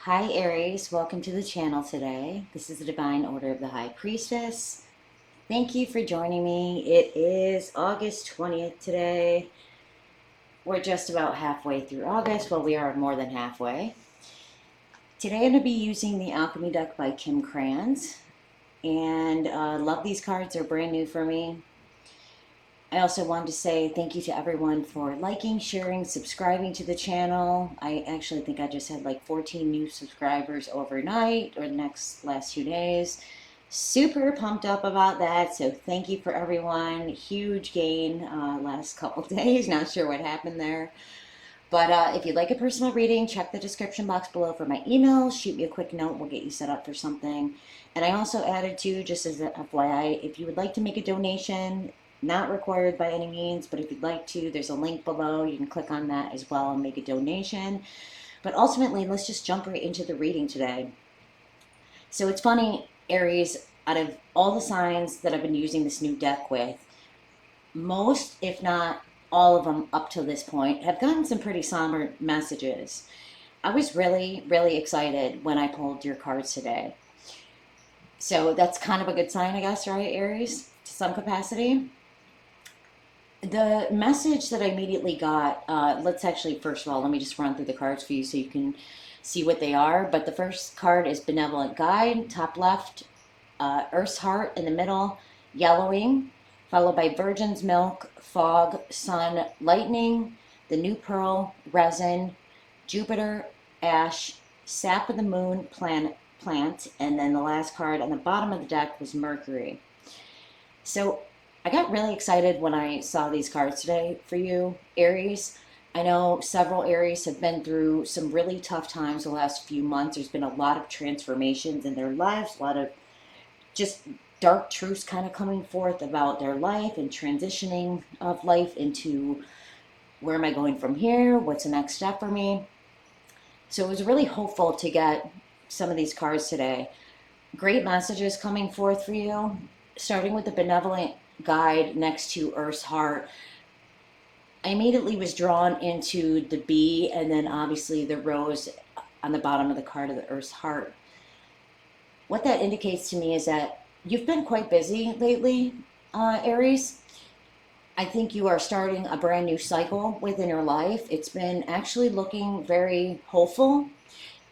Hi Aries, welcome to the channel today. This is the Divine Order of the High Priestess. Thank you for joining me. It is August 20th today. We're just about halfway through August. Well, we are more than halfway. Today I'm going to be using the Alchemy deck by Kim Krans. And love these cards. They're brand new for me. I also wanted to say thank you to everyone for liking, sharing, subscribing to the channel. I actually think I just had like 14 new subscribers overnight or the last 2 days. Super pumped up about that. So thank you for everyone. Huge gain last couple days. Not sure what happened there. But if you'd like a personal reading, check the description box below for my email. Shoot me a quick note. We'll get you set up for something. And I also added too, just as a FYI, if you would like to make a donation, not required by any means, but if you'd like to, there's a link below. You can click on that as well and make a donation. But ultimately, let's just jump right into the reading today. So it's funny, Aries, out of all the signs that I've been using this new deck with, most, if not all of them up to this point, have gotten some pretty somber messages. I was really, really excited when I pulled your cards today. So that's kind of a good sign, I guess, right, Aries? To some capacity. The message that I immediately got, let's actually, first of all, let me just run through the cards for you so you can see what they are. But the first card is Benevolent Guide, top left, Earth's Heart in the middle, Yellowing, followed by Virgin's Milk, Fog, Sun, Lightning, the New Pearl, Resin, Jupiter, Ash, Sap of the Moon, Plant, and then the last card on the bottom of the deck was Mercury. So I got really excited when I saw these cards today for you, Aries. I know several Aries have been through some really tough times the last few months. There's been a lot of transformations in their lives, a lot of just dark truths kind of coming forth about their life and transitioning of life into where am I going from here? What's the next step for me? So it was really hopeful to get some of these cards today. Great messages coming forth for you, starting with the Benevolent Guide next to Earth's Heart. I immediately was drawn into the bee and then obviously the rose on the bottom of the card of the Earth's Heart. What that indicates to me is that you've been quite busy lately, Aries. I think you are starting a brand new cycle within your life. It's been actually looking very hopeful.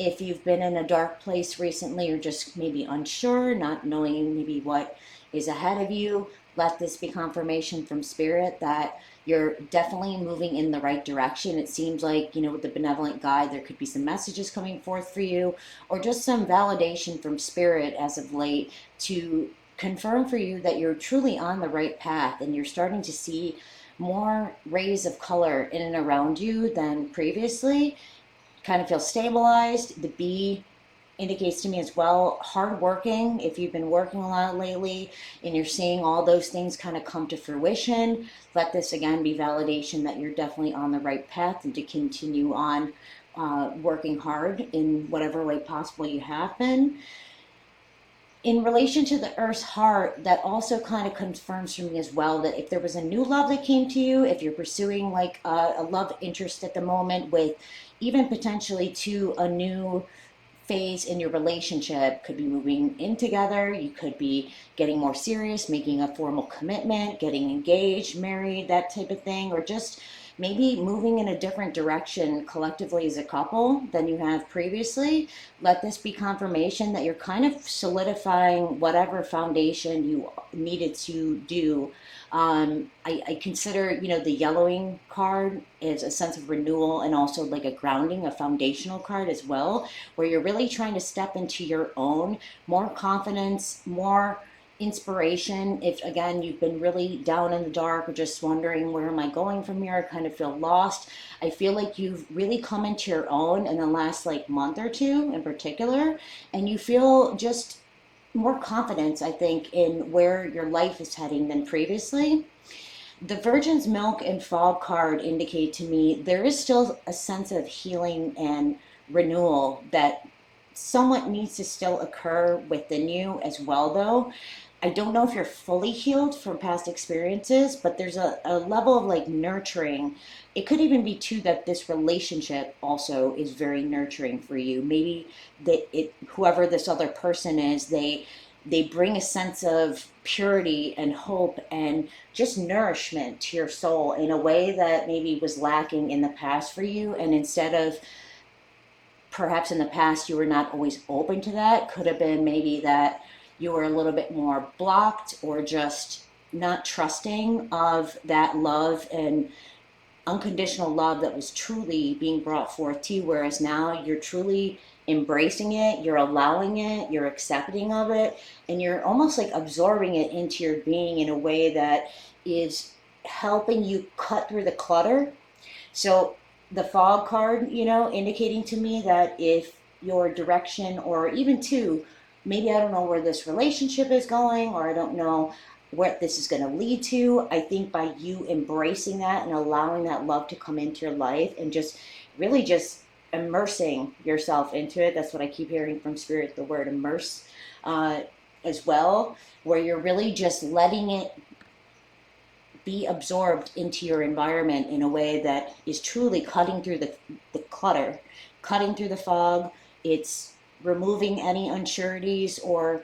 If you've been in a dark place recently or just maybe unsure, not knowing maybe what is ahead of you, let this be confirmation from Spirit that you're definitely moving in the right direction. It seems like, with the Benevolent Guide, there could be some messages coming forth for you or just some validation from Spirit as of late to confirm for you that you're truly on the right path and you're starting to see more rays of color in and around you than previously. Kind of feel stabilized. The bee indicates to me as well hardworking. If you've been working a lot lately and you're seeing all those things kind of come to fruition, let this again be validation that you're definitely on the right path and to continue on working hard in whatever way possible you have been. In relation to the Earth's Heart, that also kind of confirms for me as well that if there was a new love that came to you, if you're pursuing like a love interest at the moment with even potentially to a new phase in your relationship, could be moving in together, you could be getting more serious, making a formal commitment, getting engaged, married, that type of thing, or just maybe moving in a different direction collectively as a couple than you have previously. Let this be confirmation that you're kind of solidifying whatever foundation you needed to do. I consider, the yellowing card is a sense of renewal and also like a grounding, a foundational card as well, where you're really trying to step into your own, more confidence, more inspiration. If again you've been really down in the dark or just wondering where am I going from here, I kind of feel lost, I feel like you've really come into your own in the last like month or two in particular, and you feel just more confidence, I think, in where your life is heading than previously. The Virgin's Milk and Fog card indicate to me there is still a sense of healing and renewal that somewhat needs to still occur within you as well, though. I don't know if you're fully healed from past experiences, but there's a level of like nurturing. It could even be too that this relationship also is very nurturing for you. Maybe that it whoever this other person is, they bring a sense of purity and hope and just nourishment to your soul in a way that maybe was lacking in the past for you. And instead of perhaps in the past you were not always open to that, could have been maybe that you were a little bit more blocked or just not trusting of that love and unconditional love that was truly being brought forth to you, whereas now you're truly embracing it, you're allowing it, you're accepting of it, and you're almost like absorbing it into your being in a way that is helping you cut through the clutter. So the fog card, indicating to me that if your direction, or even two, maybe I don't know where this relationship is going, or I don't know what this is going to lead to. I think by you embracing that and allowing that love to come into your life and just really just immersing yourself into it. That's what I keep hearing from spirit, the word immerse, uh, as well, where you're really just letting it be absorbed into your environment in a way that is truly cutting through the clutter, cutting through the fog. It's removing any unsureties or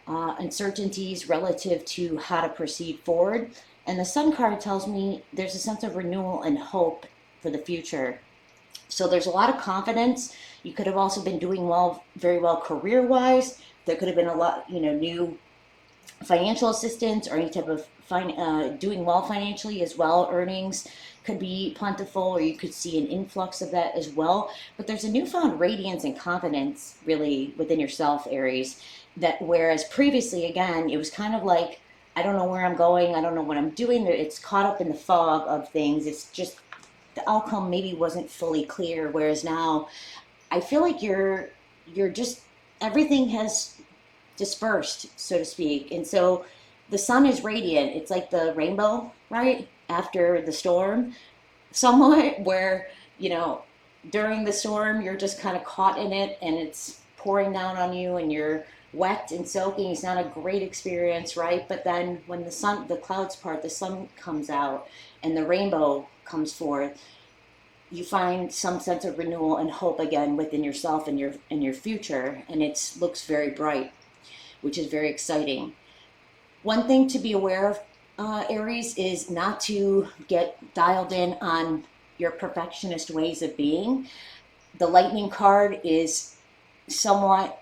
uncertainties relative to how to proceed forward. And the Sun card tells me there's a sense of renewal and hope for the future. So there's a lot of confidence. You could have also been doing well, very well career wise. There could have been a lot, new financial assistance or any type of doing well financially as well. Earnings could be plentiful, or you could see an influx of that as well. But there's a newfound radiance and confidence really within yourself, Aries. That whereas previously, again, it was kind of like, I don't know where I'm going, I don't know what I'm doing. It's caught up in the fog of things. It's just the outcome maybe wasn't fully clear. Whereas now, I feel like you're just everything has dispersed, so to speak. And so the sun is radiant. It's like the rainbow, right? After the storm, somewhat, where, you know, during the storm, you're just kind of caught in it and it's pouring down on you and you're wet and soaking. It's not a great experience, right? But then when the clouds part, the sun comes out and the rainbow comes forth, you find some sense of renewal and hope again within yourself and your future, and it looks very bright, which is very exciting. One thing to be aware of, Aries, is not to get dialed in on your perfectionist ways of being. The lightning card is somewhat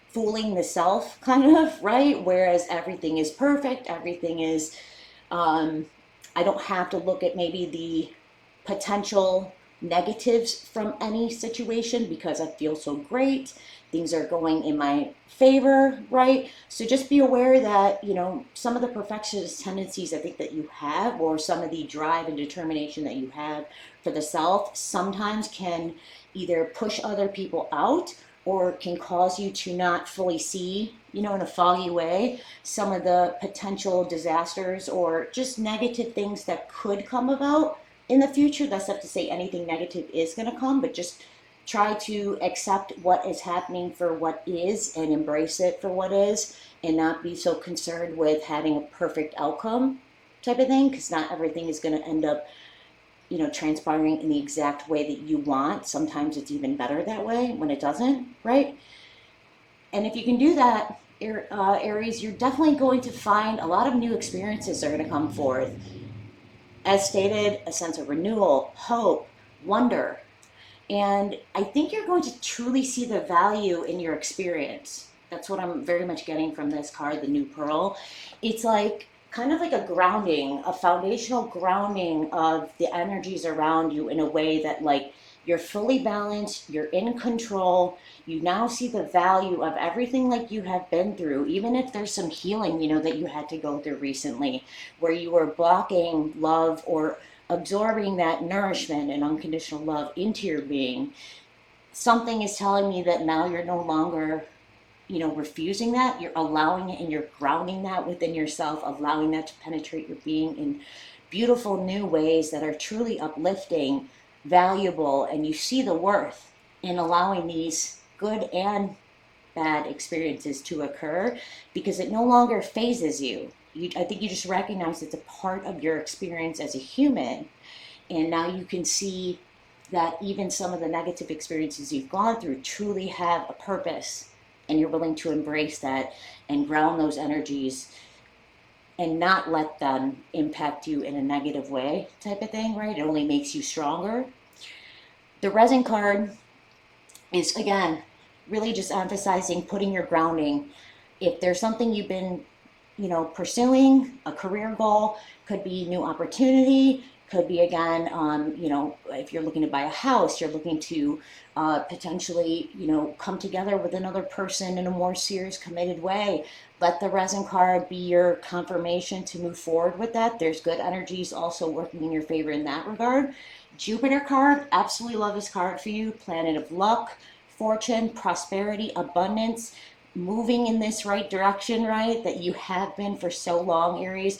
fooling the self, kind of, right? Whereas everything is perfect, everything is, I don't have to look at maybe the potential negatives from any situation because I feel so great. Things are going in my favor, right? So just be aware that, some of the perfectionist tendencies I think that you have, or some of the drive and determination that you have for the self, sometimes can either push other people out or can cause you to not fully see, in a foggy way, some of the potential disasters or just negative things that could come about in the future. That's not to say anything negative is going to come, but just try to accept what is happening for what is and embrace it for what is, and not be so concerned with having a perfect outcome type of thing, because not everything is going to end up, transpiring in the exact way that you want. Sometimes it's even better that way when it doesn't, right? And if you can do that, Aries, you're definitely going to find a lot of new experiences are going to come forth. As stated, a sense of renewal, hope, wonder. And I think you're going to truly see the value in your experience. That's what I'm very much getting from this card, the New Pearl. It's like kind of like a grounding, a foundational grounding of the energies around you in a way that, like, you're fully balanced, you're in control, you now see the value of everything like you have been through, even if there's some healing, that you had to go through recently, where you were blocking love or absorbing that nourishment and unconditional love into your being. Something is telling me that now you're no longer, refusing that. You're allowing it and you're grounding that within yourself, allowing that to penetrate your being in beautiful new ways that are truly uplifting, valuable, and you see the worth in allowing these good and bad experiences to occur, because it no longer phases you. I think you just recognize it's a part of your experience as a human. And now you can see that even some of the negative experiences you've gone through truly have a purpose, and you're willing to embrace that and ground those energies and not let them impact you in a negative way, type of thing, right? It only makes you stronger. The resin card is, again, really just emphasizing putting your grounding. If there's something you've been, pursuing, a career goal, could be new opportunity, could be, again, if you're looking to buy a house, you're looking to potentially, come together with another person in a more serious, committed way. Let the resin card be your confirmation to move forward with that. There's good energies also working in your favor in that regard. Jupiter card, absolutely love this card for you. Planet of luck, fortune, prosperity, abundance, moving in this right direction, right? That you have been for so long, Aries.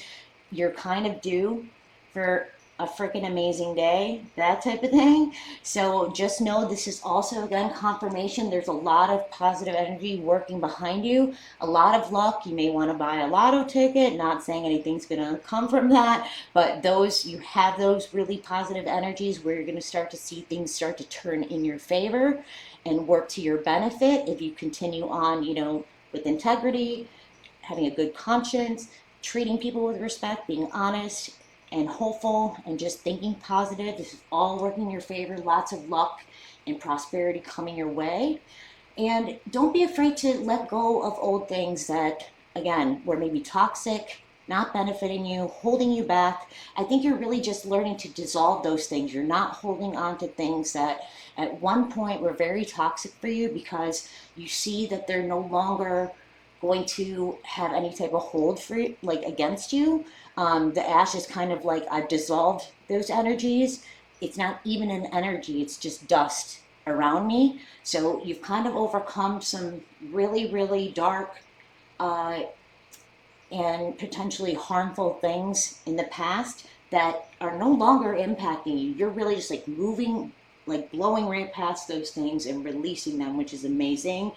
You're kind of due for a freaking amazing day, that type of thing. So just know this is also, again, confirmation. There's a lot of positive energy working behind you, a lot of luck. You may want to buy a lotto ticket, not saying anything's going to come from that, but you have those really positive energies where you're going to start to see things start to turn in your favor and work to your benefit if you continue on, with integrity, having a good conscience, treating people with respect, being honest and hopeful, and just thinking positive. This is all working in your favor. Lots of luck and prosperity coming your way. And don't be afraid to let go of old things that, again, were maybe toxic, not benefiting you, holding you back. I think you're really just learning to dissolve those things. You're not holding on to things that at one point were very toxic for you, because you see that they're no longer going to have any type of hold for you, like against you. The ash is kind of like, I've dissolved those energies. It's not even an energy, it's just dust around me. So you've kind of overcome some really, really dark uh, and potentially harmful things in the past that are no longer impacting you. You're really just like moving, like blowing right past those things and releasing them, which is amazing.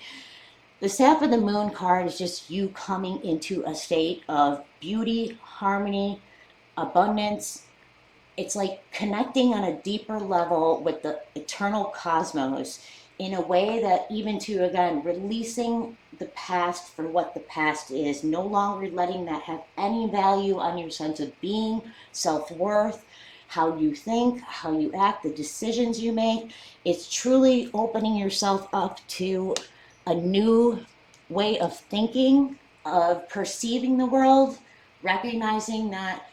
The Sap of the Moon card is just you coming into a state of beauty, harmony, abundance. It's like connecting on a deeper level with the eternal cosmos in a way that, even to, again, releasing the past for what the past is, no longer letting that have any value on your sense of being, self-worth, how you think, how you act, the decisions you make. It's truly opening yourself up to a new way of thinking, of perceiving the world, recognizing that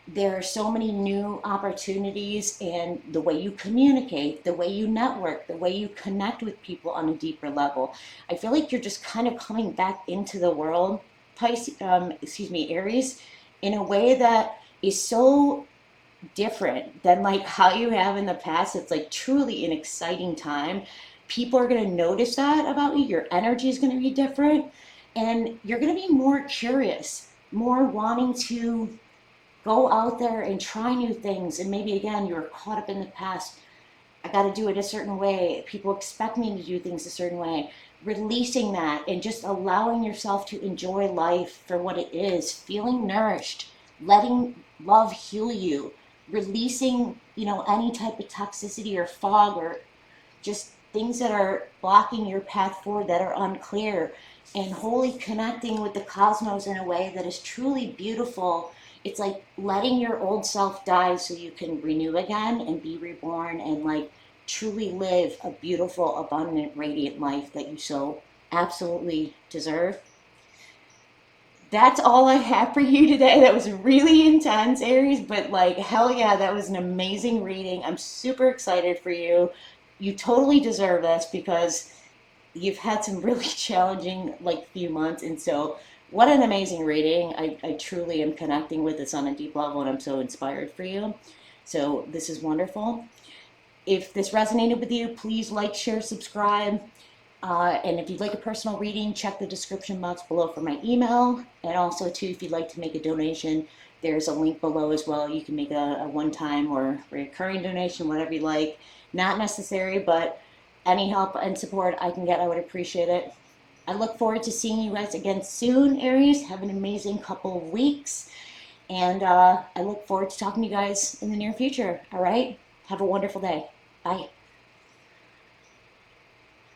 there are so many new opportunities, and the way you communicate, the way you network, the way you connect with people on a deeper level. I feel like you're just kind of coming back into the world, Aries, in a way that is so different than like how you have in the past. It's like truly an exciting time. People are going to notice that about you. Your energy is going to be different, and you're going to be more curious, more wanting to go out there and try new things. And maybe, again, you were caught up in the past. I got to do it a certain way. People expect me to do things a certain way. Releasing that and just allowing yourself to enjoy life for what it is, feeling nourished, letting love heal you, releasing, any type of toxicity or fog, or just things that are blocking your path forward that are unclear, and wholly connecting with the cosmos in a way that is truly beautiful. It's like letting your old self die so you can renew again and be reborn, and like truly live a beautiful, abundant, radiant life that you so absolutely deserve. That's all I have for you today. That was really intense, Aries, but like, hell yeah, that was an amazing reading. I'm super excited for you. You totally deserve this, because you've had some really challenging like few months, and so what an amazing reading. I truly am connecting with this on a deep level, and I'm so inspired for you. So this is wonderful. If this resonated with you, please like, share, subscribe. And if you'd like a personal reading, check the description box below for my email. And also, too, if you'd like to make a donation, there's a link below as well. You can make a one-time or recurring donation, whatever you like. Not necessary, but any help and support I can get, I would appreciate it. I look forward to seeing you guys again soon, Aries. Have an amazing couple of weeks. And I look forward to talking to you guys in the near future. All right? Have a wonderful day. Bye.